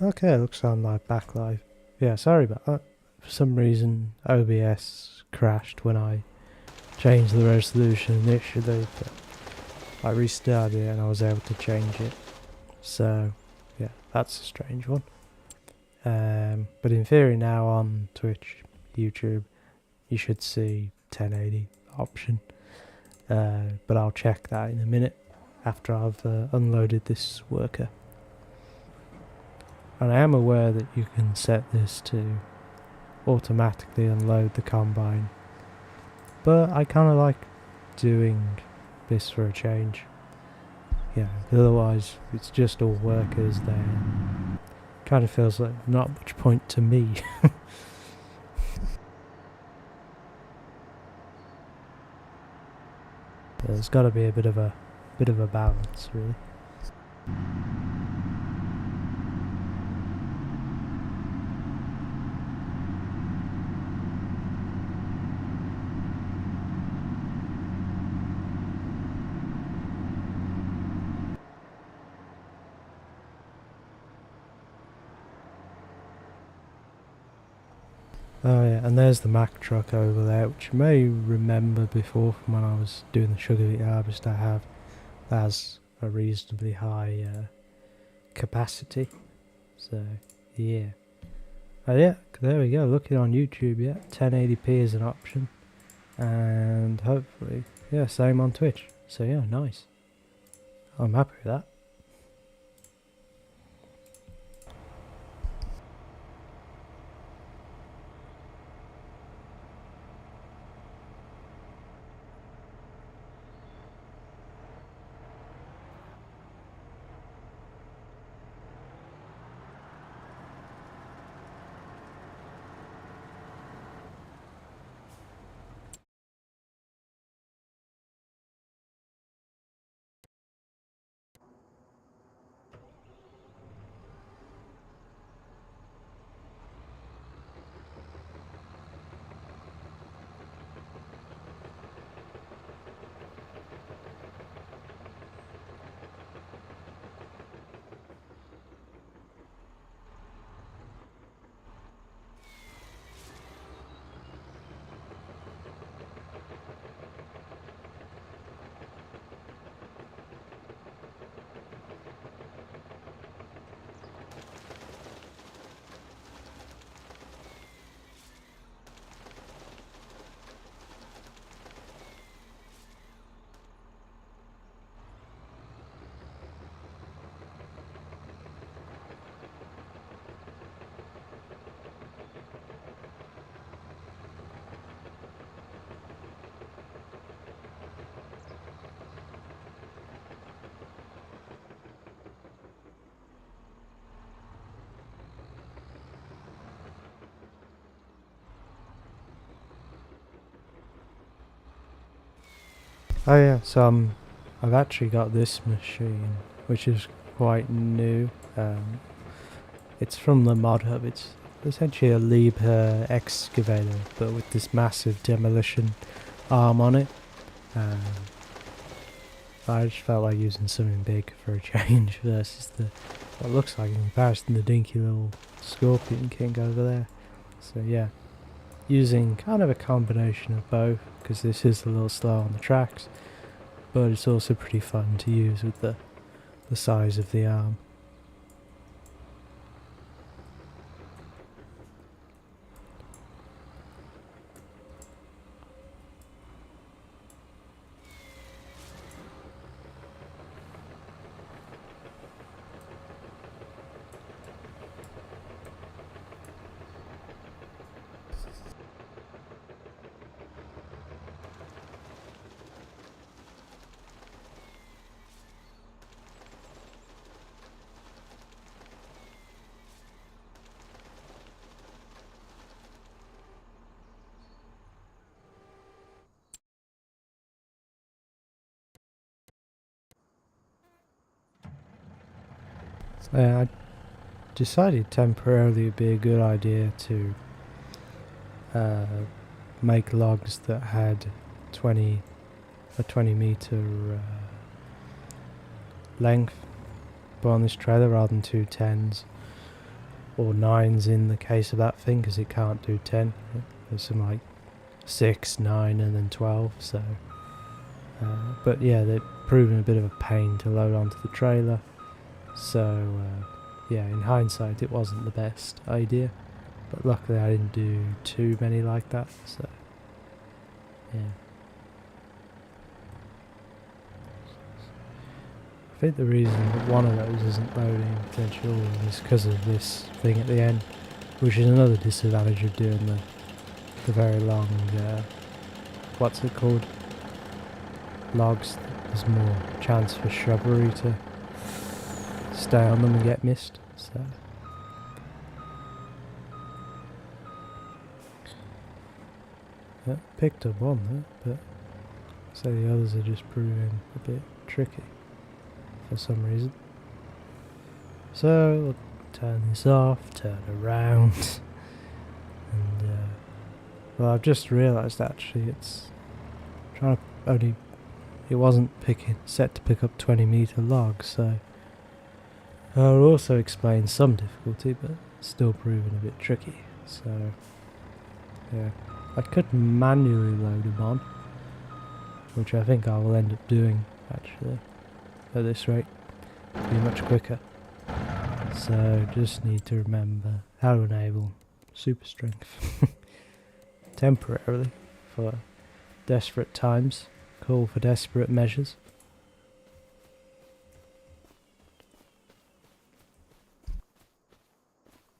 Okay, looks on my backlight. Yeah, sorry about that. For some reason, OBS crashed when I changed the resolution initially, but I restarted it and I was able to change it. So, yeah, that's a strange one. But in theory now on Twitch, YouTube, you should see 1080 option. But I'll check that in a minute after I've unloaded this worker. And I am aware that you can set this to automatically unload the combine, but I kind of like doing this for a change. Yeah, otherwise it's just all workers there. Kind of feels like not much point to me. There's got to be a bit of a balance, really. Oh yeah, and there's the Mack truck over there, which you may remember before from when I was doing the sugar beet harvest. I have has a reasonably high capacity, so yeah. Oh yeah, there we go. Looking on YouTube, yeah, 1080p is an option, and hopefully, yeah, same on Twitch. So yeah, nice. I'm happy with that. Oh yeah, so I've actually got this machine, which is quite new. It's from the mod hub. It's essentially a Liebherr excavator, but with this massive demolition arm on it. Um, I just felt like using something big for a change versus what looks like in comparison the dinky little Scorpion King over there. So yeah, using kind of a combination of both, because this is a little slow on the tracks, but it's also pretty fun to use with the size of the arm. I decided temporarily it'd be a good idea to make logs that had a 20 meter length, but on this trailer rather than 2 10s. or 9s in the case of that thing, because it can't do 10. There's some like 6, 9 and then 12, so but yeah, they've proven a bit of a pain to load onto the trailer, so yeah, in hindsight it wasn't the best idea, but luckily I didn't do too many like that, so yeah. I think the reason that one of those isn't loading potentially is because of this thing at the end, which is another disadvantage of doing the very long, what's it called, logs. There's more chance for shrubbery to stay on them and get missed, so yeah, picked up one there, but so the others are just proving a bit tricky for some reason. So we'll turn this off, turn around, and well, I've just realised actually it's trying to only, it wasn't set to pick up 20-metre logs, so I'll also explain some difficulty, but still proving a bit tricky. So yeah, I could manually load them on, which I think I will end up doing actually at this rate. It'll be much quicker. So just need to remember how to enable super strength temporarily for desperate times. Call for desperate measures.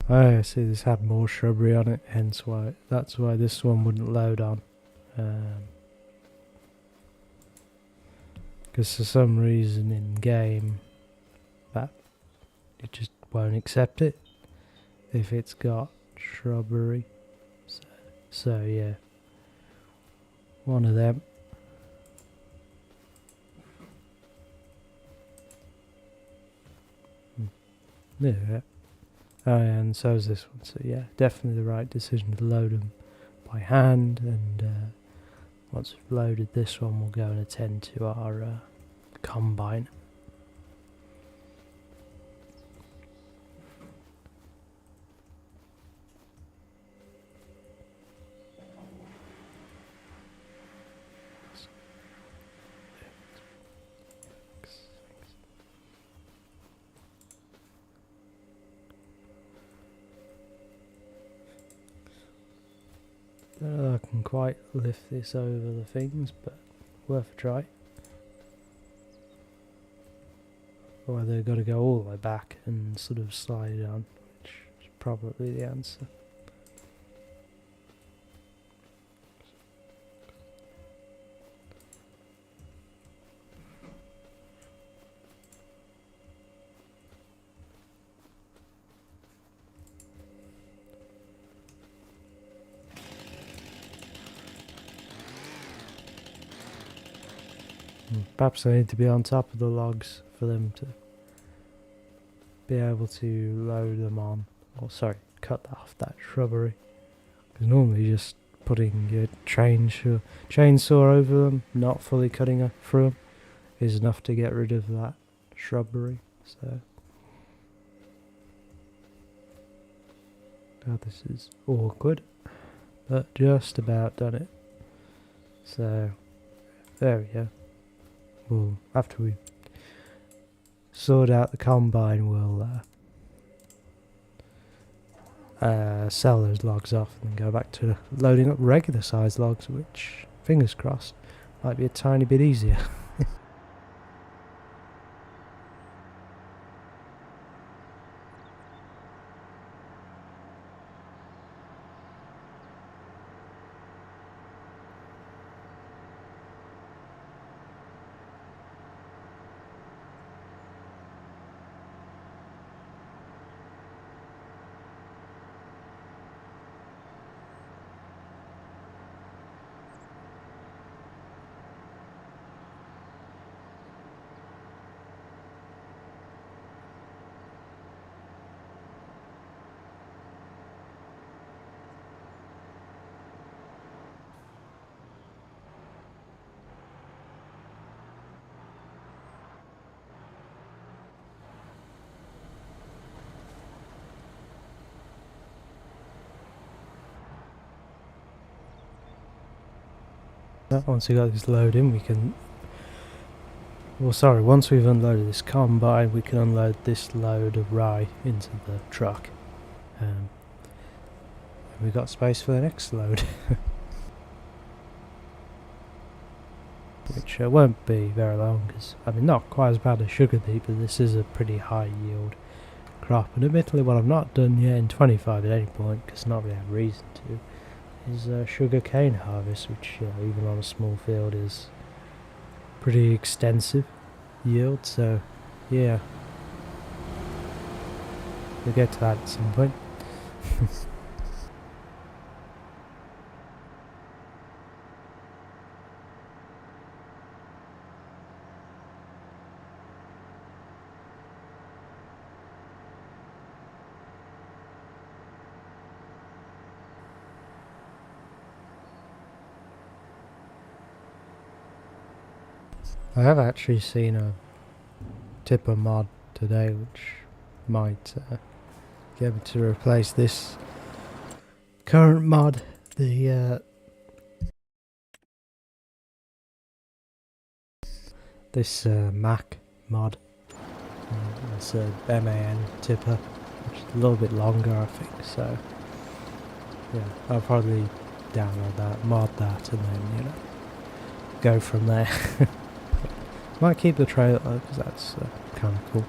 Oh, I see this had more shrubbery on it, hence why, that's why this one wouldn't load on. Because for some reason in game that it just won't accept it if it's got shrubbery. So yeah, one of them. Yeah. Oh, yeah, and so is this one. So yeah, definitely the right decision to load them by hand. And once we've loaded this one, we'll go and attend to our combine. I can quite lift this over the things, but worth a try. Or they've got to go all the way back and sort of slide it on, which is probably the answer. Perhaps I need to be on top of the logs for them to be able to load them on, or sorry, cut off that shrubbery. Because normally just putting your chainsaw over them, not fully cutting through them, is enough to get rid of that shrubbery. So now this is awkward, but just about done it. So there we go. Well, after we sort out the combine, we'll sell those logs off and then go back to loading up regular size logs, which, fingers crossed, might be a tiny bit easier. Once we got this load in, we can... Well, sorry, once we've unloaded this combine, we can unload this load of rye into the truck. And we've got space for the next load. Which won't be very long, because, I mean, not quite as bad as sugar beet, but this is a pretty high yield crop. And admittedly, what I've not done yet in 25 at any point, because not really have reason to, is sugar cane harvest, which even on a small field is pretty extensive yield. So yeah, we'll get to that at some point. I have actually seen a tipper mod today which might get me to replace this current mod, the this Mac mod. It's a MAN tipper, which is a little bit longer, I think. So yeah, I'll probably download that, mod that, and then go from there. Might keep the trailer because that's kind of cool.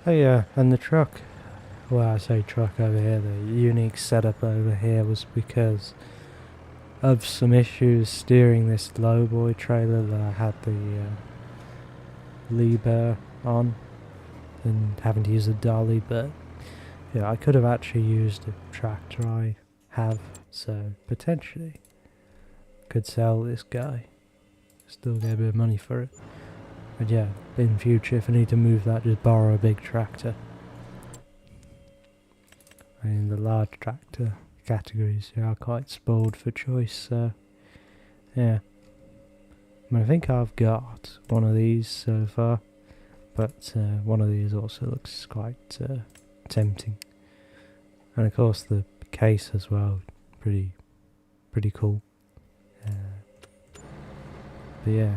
Oh yeah, and the truck, well I say truck over here, the unique setup over here was because of some issues steering this lowboy trailer that I had the lever on and having to use a dolly, but yeah, I could have actually used a tractor I have, so potentially could sell this guy, still get a bit of money for it. But yeah, in future if I need to move that, just borrow a big tractor. I mean, the large tractor categories are quite spoiled for choice, so yeah. I mean, I think I've got one of these so far, but one of these also looks quite tempting. And of course the case as well, pretty cool. But yeah.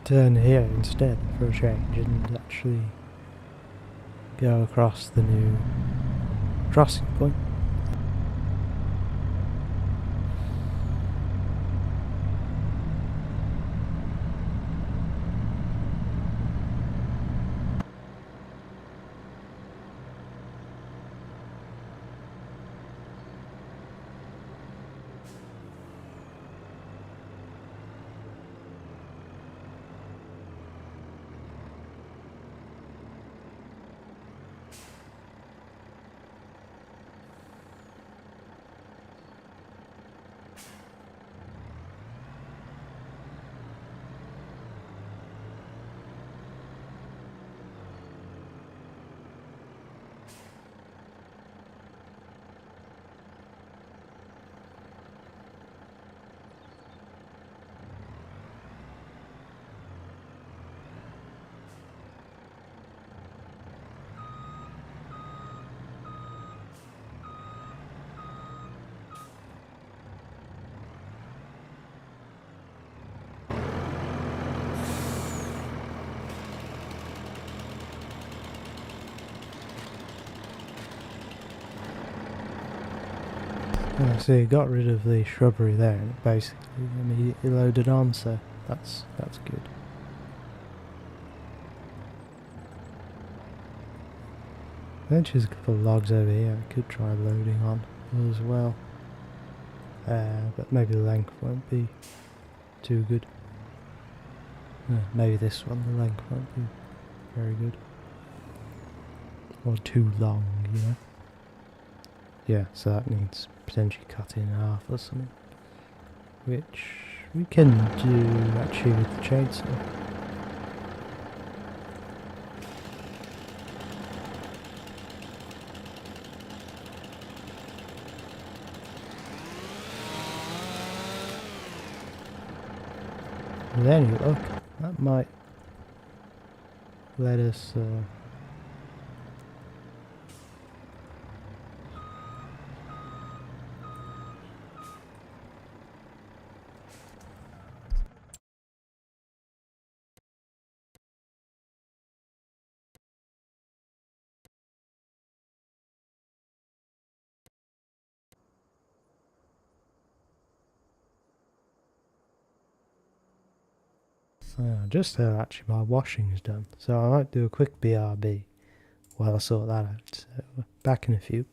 Turn here instead for a change and actually go across the new crossing point. So you got rid of the shrubbery there, and it basically immediately loaded on, so that's good. Then there's a couple of logs over here I could try loading on as well, but maybe the length won't be too good. Maybe this one, the length won't be very good. Or too long, you know. Yeah, so that needs potentially cut in half or something. Which we can do actually with the chainsaw. With any luck, that might let us just actually my washing is done, so I might do a quick BRB while I sort that out. So back in a few.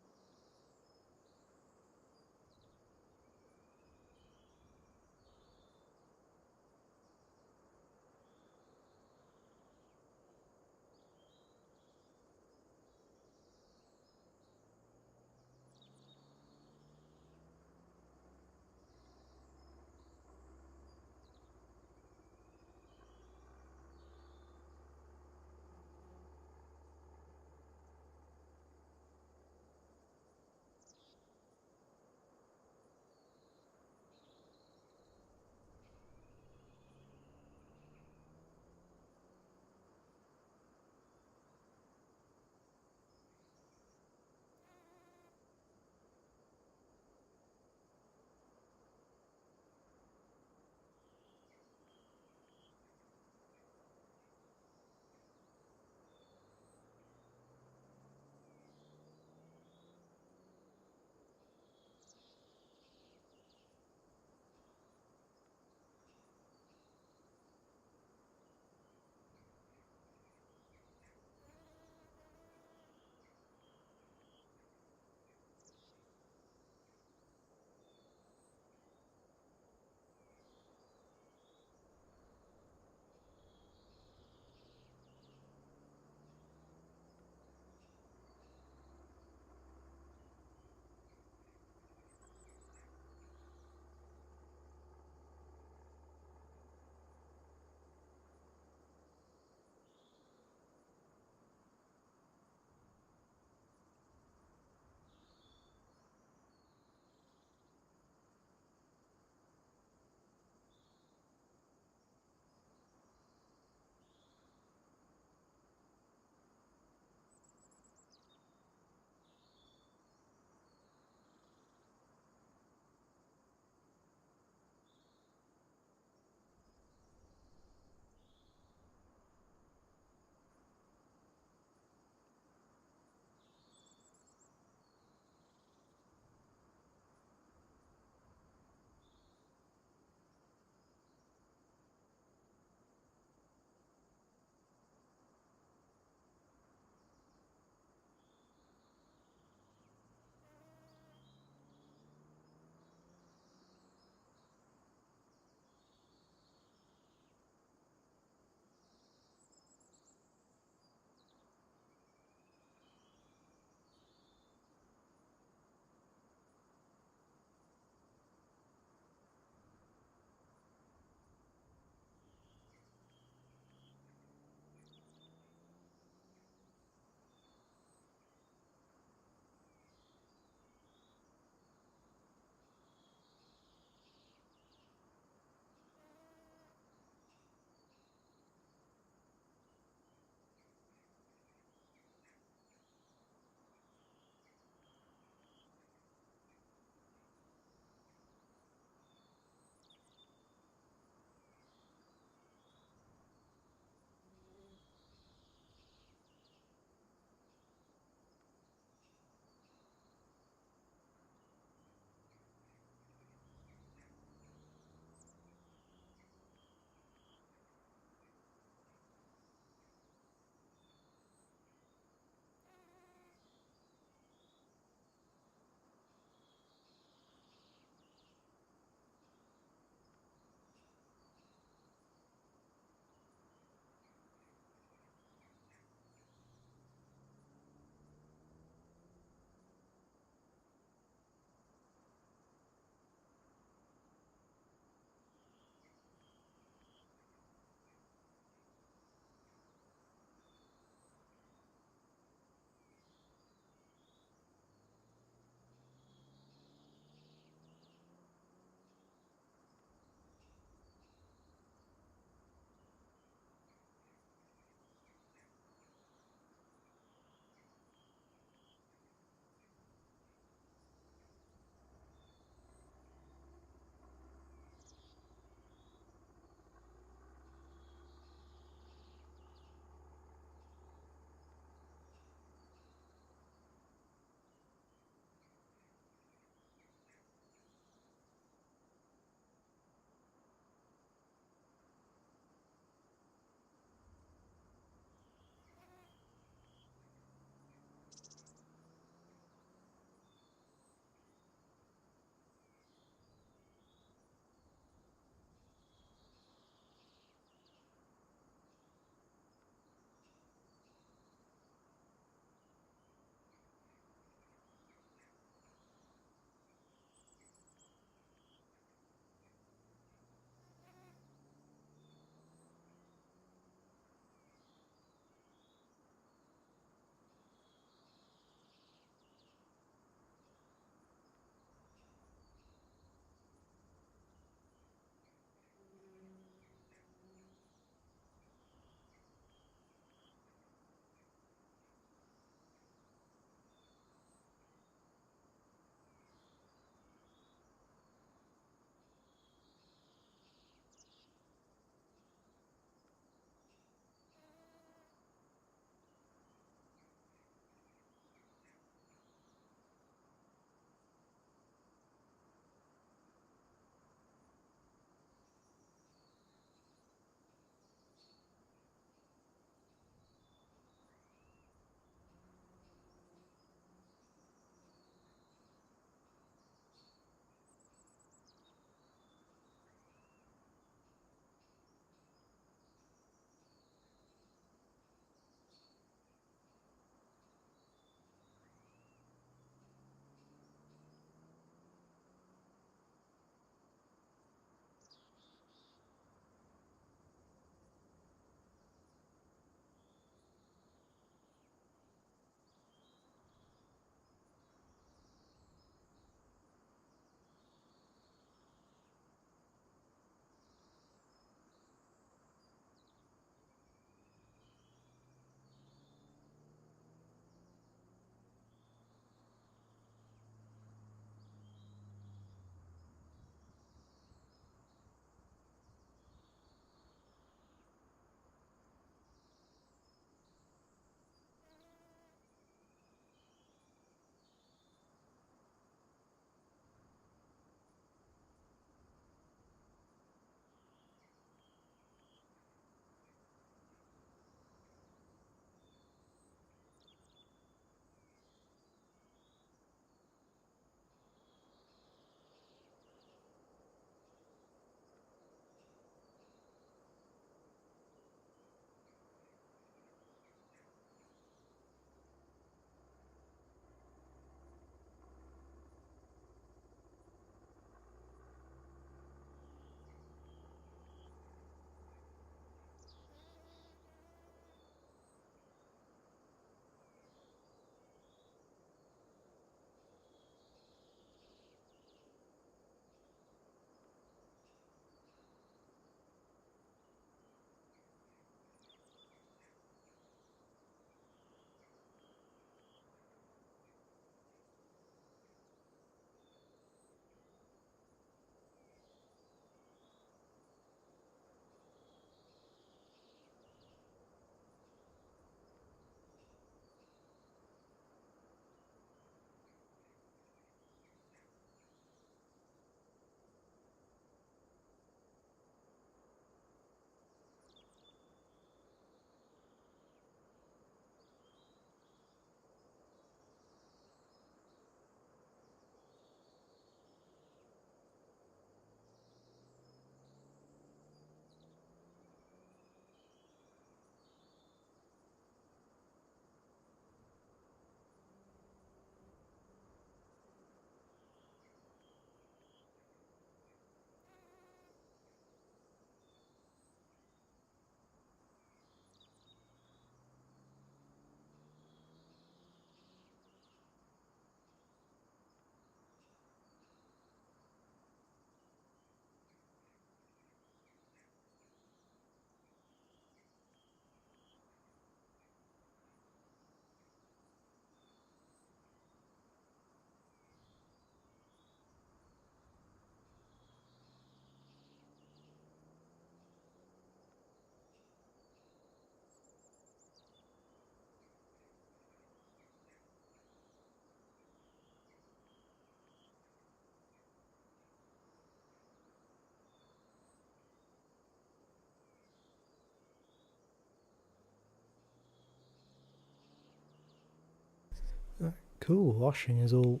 Cool, washing is all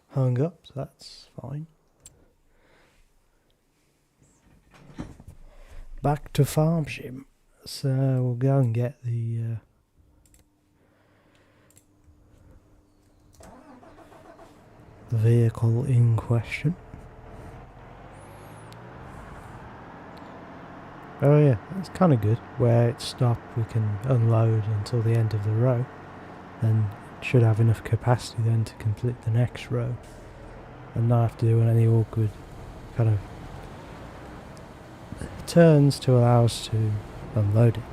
hung up, so that's fine. Back to farm sim. So we'll go and get the vehicle in question. Oh yeah, that's kind of good. Where it stopped, we can unload until the end of the row, and it should have enough capacity then to complete the next row, and not have to do any awkward kind of turns to allow us to unload it.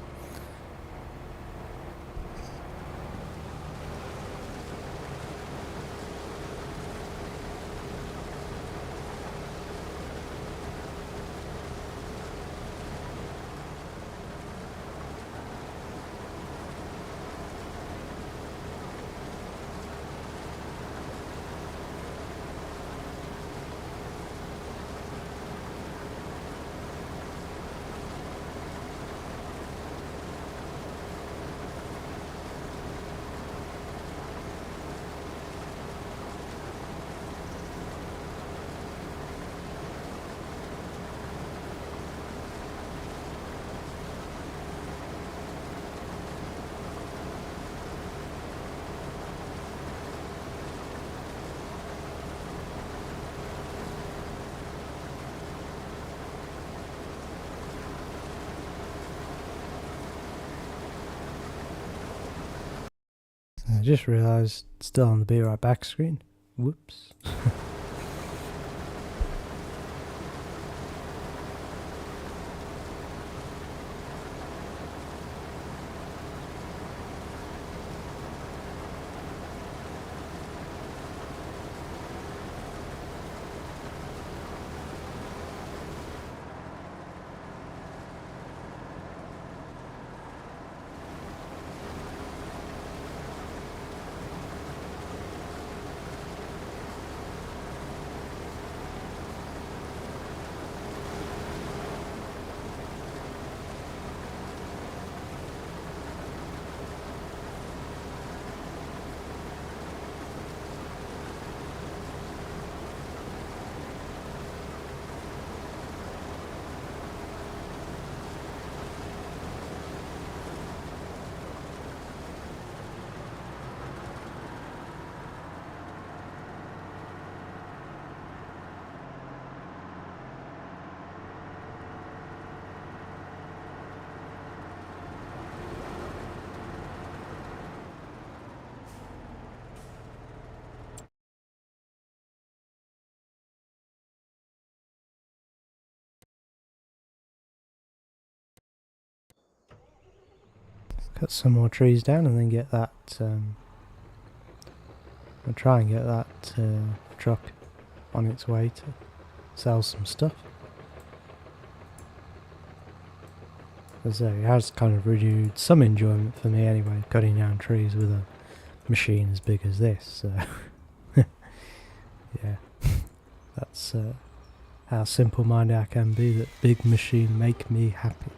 I just realised, still on the Be Right Back screen. Whoops. Cut some more trees down and then get that. I'll try and get that truck on its way to sell some stuff. As it has kind of renewed some enjoyment for me anyway, cutting down trees with a machine as big as this. So yeah, that's how simple-minded I can be. That big machine make me happy.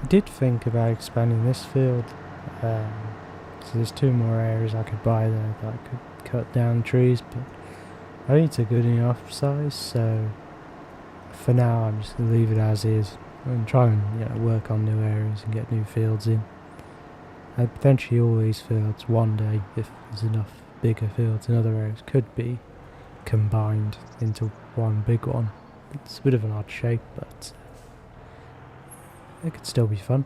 I did think about expanding this field, so there's 2 more areas I could buy there that I could cut down trees, but I think it's a good enough size, so for now I'm just going to leave it as is and try and work on new areas and get new fields in. And potentially all these fields one day, if there's enough bigger fields in other areas, could be combined into one big one. It's a bit of an odd shape, but it could still be fun.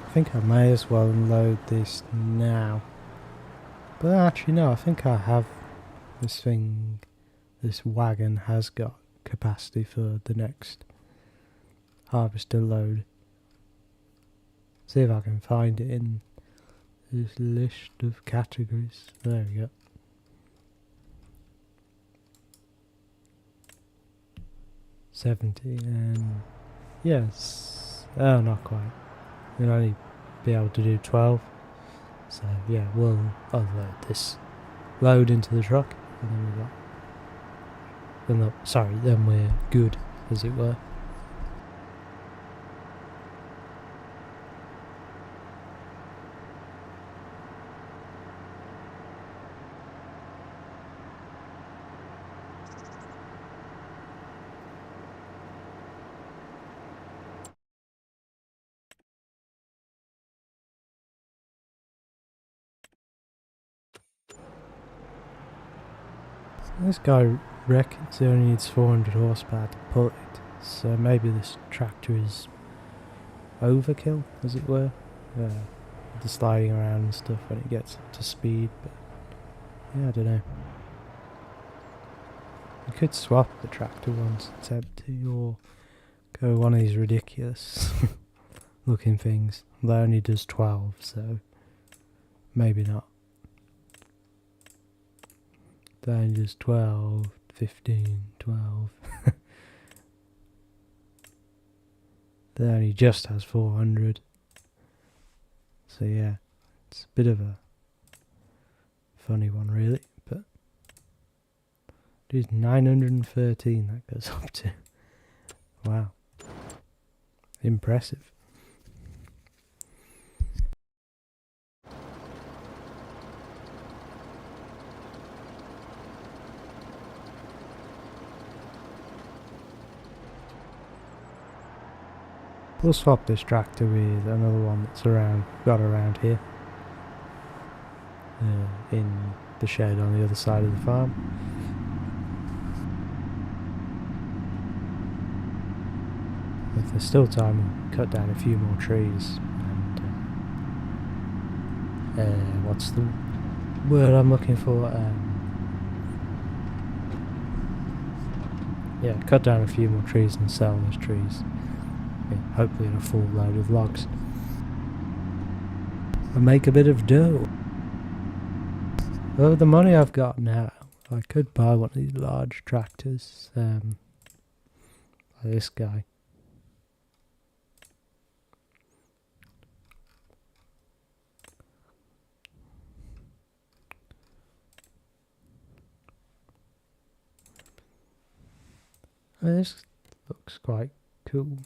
I think I may as well unload this now. But actually no, I think I have this thing, this wagon has got capacity for the next harvester load. See if I can find it in this list of categories. There we go. $70 and yes, oh not quite. We'll only be able to do 12. So yeah, we'll unload this load into the truck and then then we're good, as it were. This guy reckons he only needs 400 horsepower to pull it, so maybe this tractor is overkill, as it were. The sliding around and stuff when it gets up to speed, but yeah, I don't know. You could swap the tractor once it's empty, or go one of these ridiculous looking things. That only does 12, so maybe not. That only does 12, 15, 12. That only just has 400. So yeah, it's a bit of a funny one really, but it is 913 that goes up to. Wow. Impressive. We'll swap this tractor with another one that's got around here. In the shed on the other side of the farm. If there's still time, we'll cut down a few more trees and what's the word I'm looking for? Yeah, cut down a few more trees and sell those trees. Yeah, hopefully in a full load of logs. And make a bit of dough. Well, with the money I've got now, I could buy one of these large tractors, like this guy. This looks quite cool.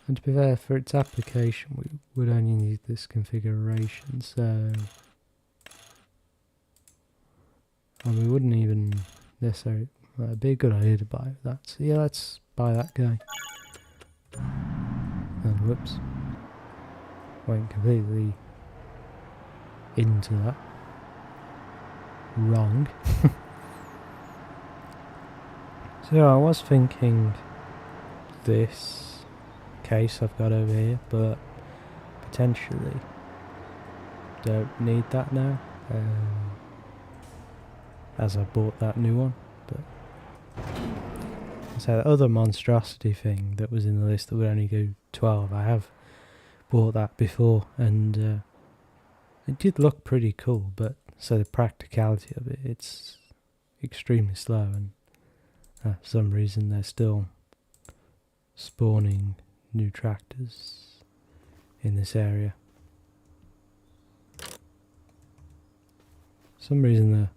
And to be fair, for its application, we would only need this configuration, so... And we wouldn't even necessarily... Well, it'd be a good idea to buy that. So yeah, let's buy that guy. And whoops. Went completely into that. Wrong. So I was thinking this case I've got over here, but potentially don't need that now, as I bought that new one. But so the other monstrosity thing that was in the list that would only go 12, I have bought that before, and it did look pretty cool, but so the practicality of it, it's extremely slow, and for some reason they're still spawning new tractors in this area. For some reason the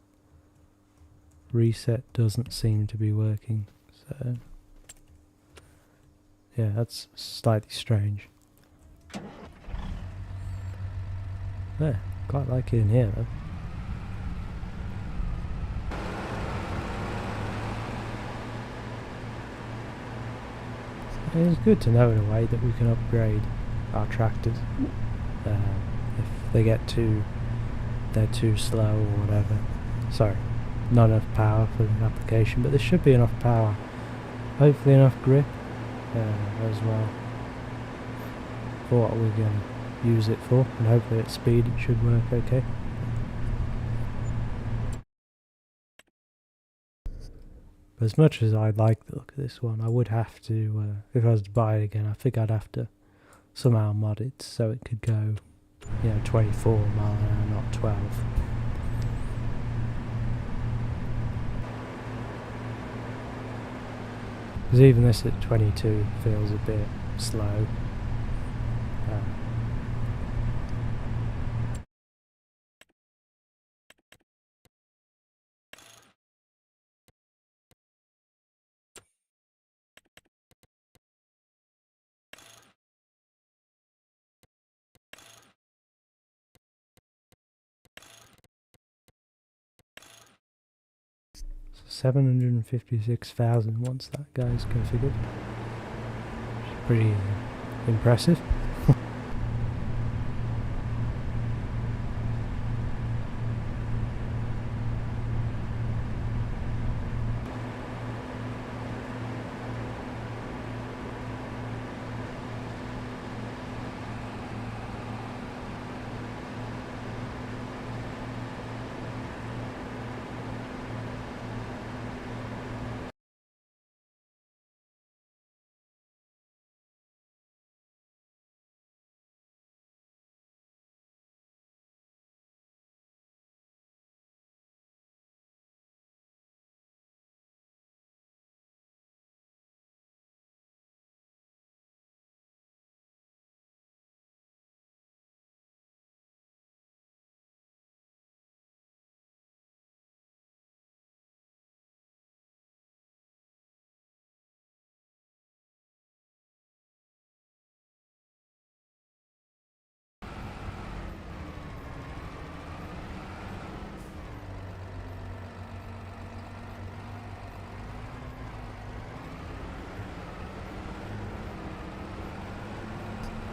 reset doesn't seem to be working, so yeah, that's slightly strange. Yeah, quite like it in here though. It's good to know in a way that we can upgrade our tractors if they get they're too slow or whatever. Sorry, not enough power for the application, but there should be enough power. Hopefully enough grip as well for what we're going to use it for, and hopefully at speed it should work okay. But as much as I'd like the look of this one, I would have to, if I was to buy it again, I think I'd have to somehow mod it so it could go, 24 mile an hour, not 12. Because even this at 22 feels a bit slow. 756,000 once that guy's configured. Pretty impressive.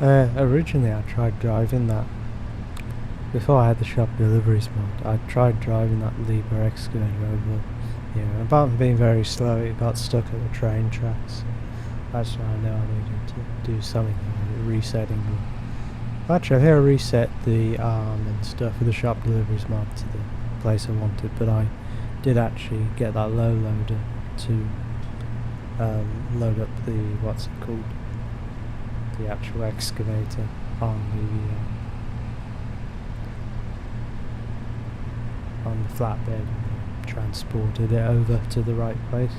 Originally I tried driving that. Before I had the shop deliveries mod, I tried driving that Libra excavator over. Apart from being very slow, it got stuck at the train tracks. That's why I know I needed to do something about it, resetting them. Actually, I think I reset the arm and stuff with the shop deliveries mod to the place I wanted, but I did actually get that low loader to load up the, what's it called, the actual excavator on the flatbed, and transported it over to the right place.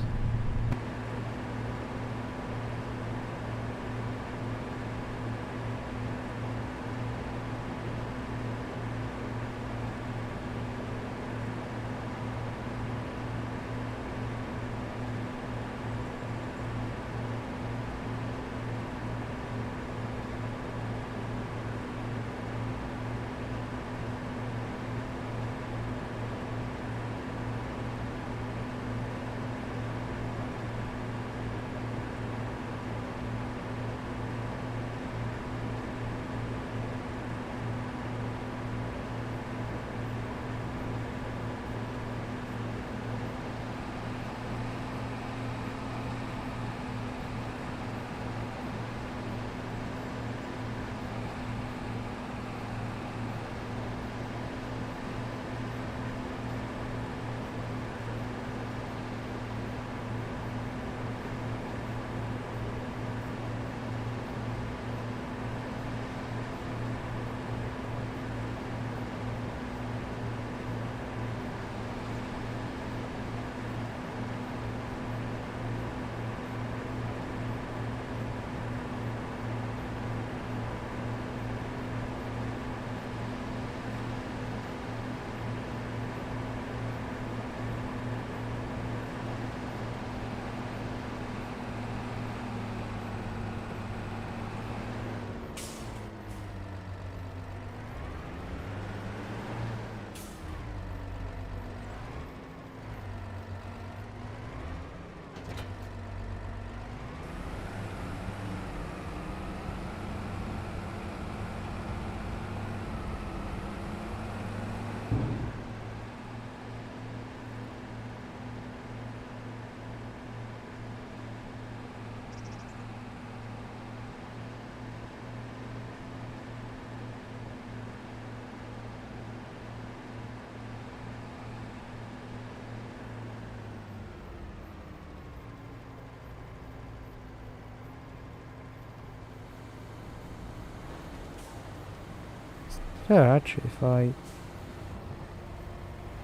Yeah, actually, if I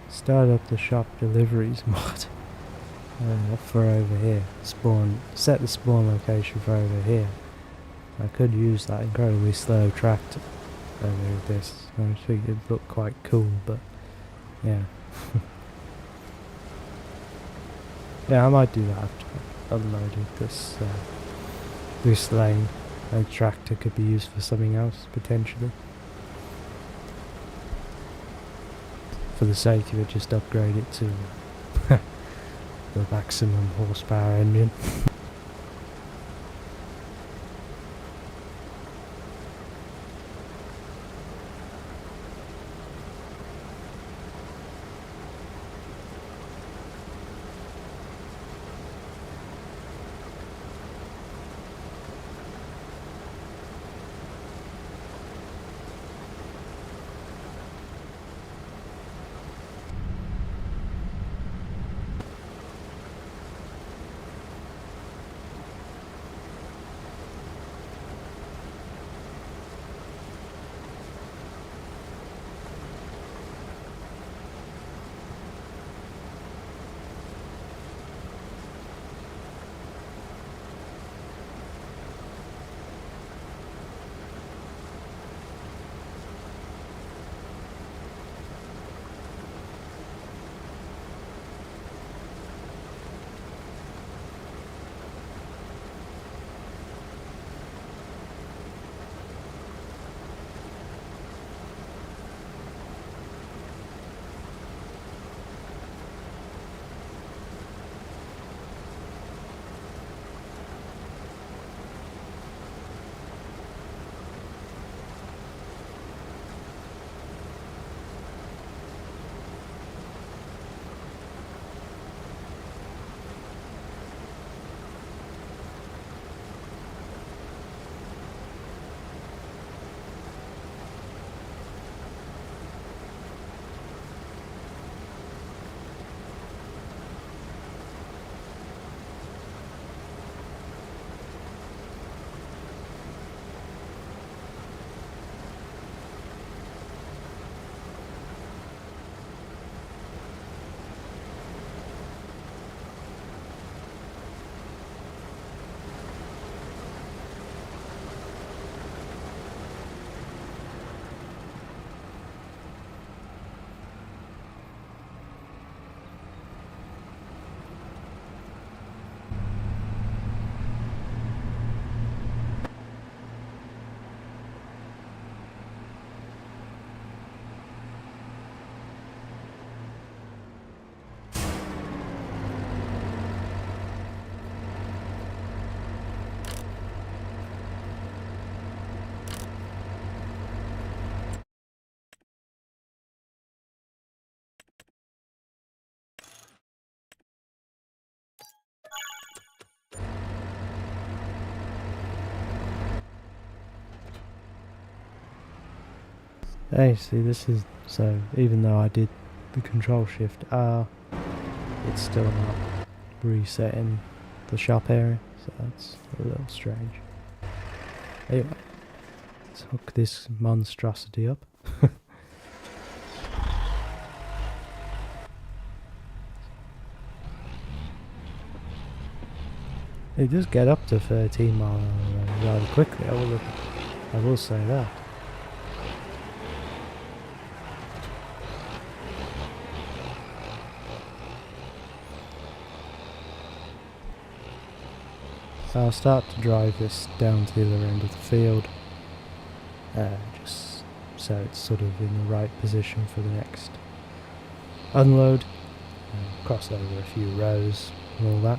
start up the shop deliveries mod for over here, set the spawn location for over here, I could use that incredibly slow tractor over this. I think it'd look quite cool, but yeah. Yeah, I might do that after I unloaded this lane. A tractor could be used for something else, potentially. For the sake of it, just upgrade it to the maximum horsepower engine. Hey, see, this is so. Even though I did the Control Shift R, it's still not resetting the shop area, so that's a little strange. Anyway, let's hook this monstrosity up. It does get up to 13 miles an hour rather quickly, I will say that. So I'll start to drive this down to the other end of the field, just so it's sort of in the right position for the next unload, cross over a few rows and all that.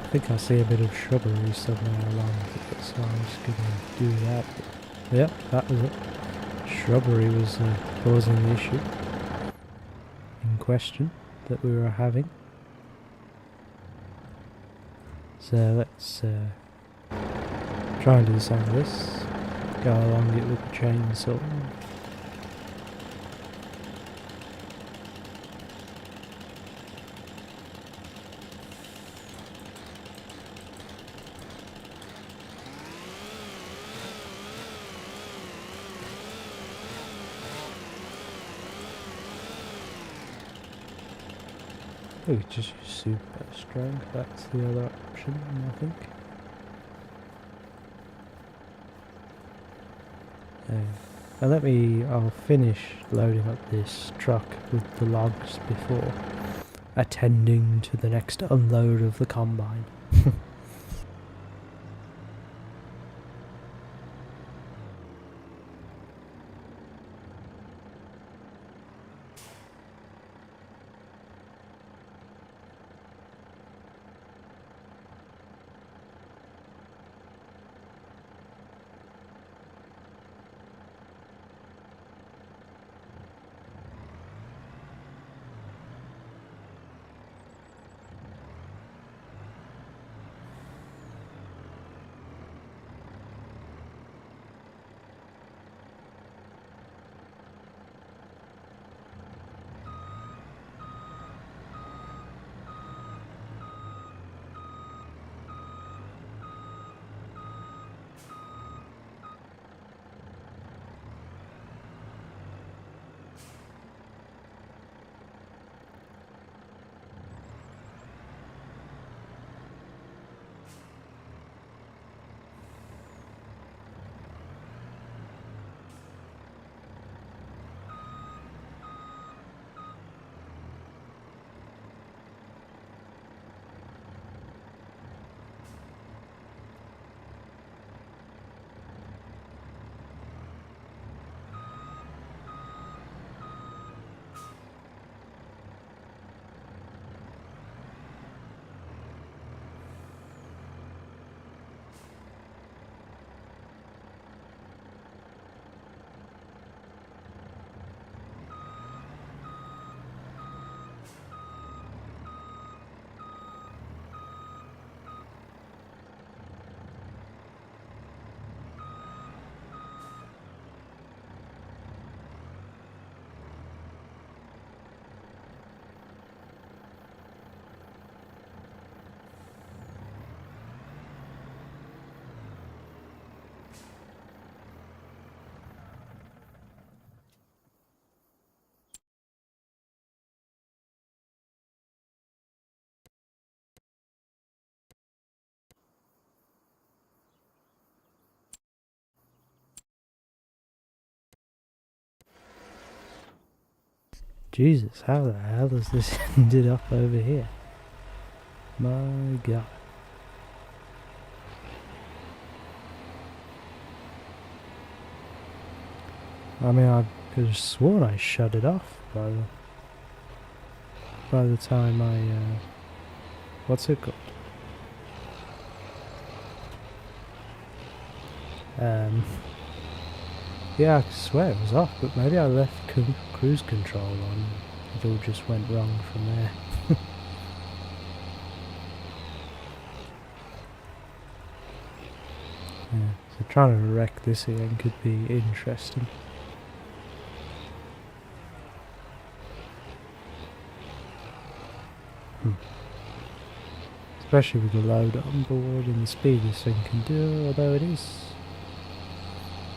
I think I see a bit of shrubbery somewhere along here, so I'm just gonna do that. Yep, that was it. Shrubbery was causing the issue in question that we were having. So let's try and do some of this. Go along it with the chainsaw. We could just use super strength, that's the other option, I think. I'll finish loading up this truck with the logs before attending to the next unload of the combine. Jesus, how the hell has this ended up over here? My god. I mean, I could have sworn I shut it off by the time I, what's it called? Yeah, I swear it was off, but maybe I left cruise control on. It all just went wrong from there. Yeah, so trying to wreck this again could be interesting. Especially with the load on board and the speed this thing can do, although it is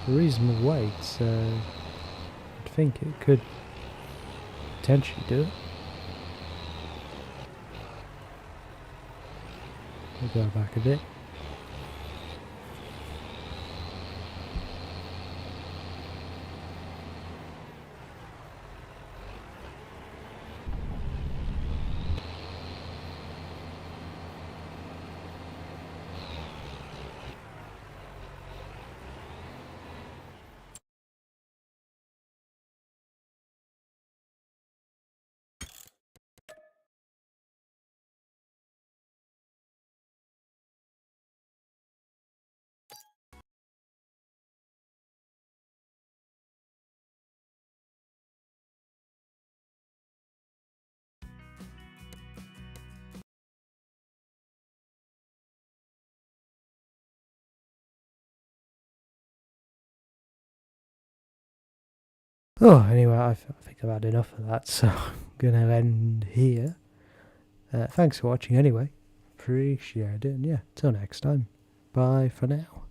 a reasonable weight, so I'd think it could potentially do it. We'll go back a bit. Oh, anyway, I think I've had enough of that, so I'm gonna end here. Thanks for watching anyway. Appreciate it, and yeah, till next time. Bye for now.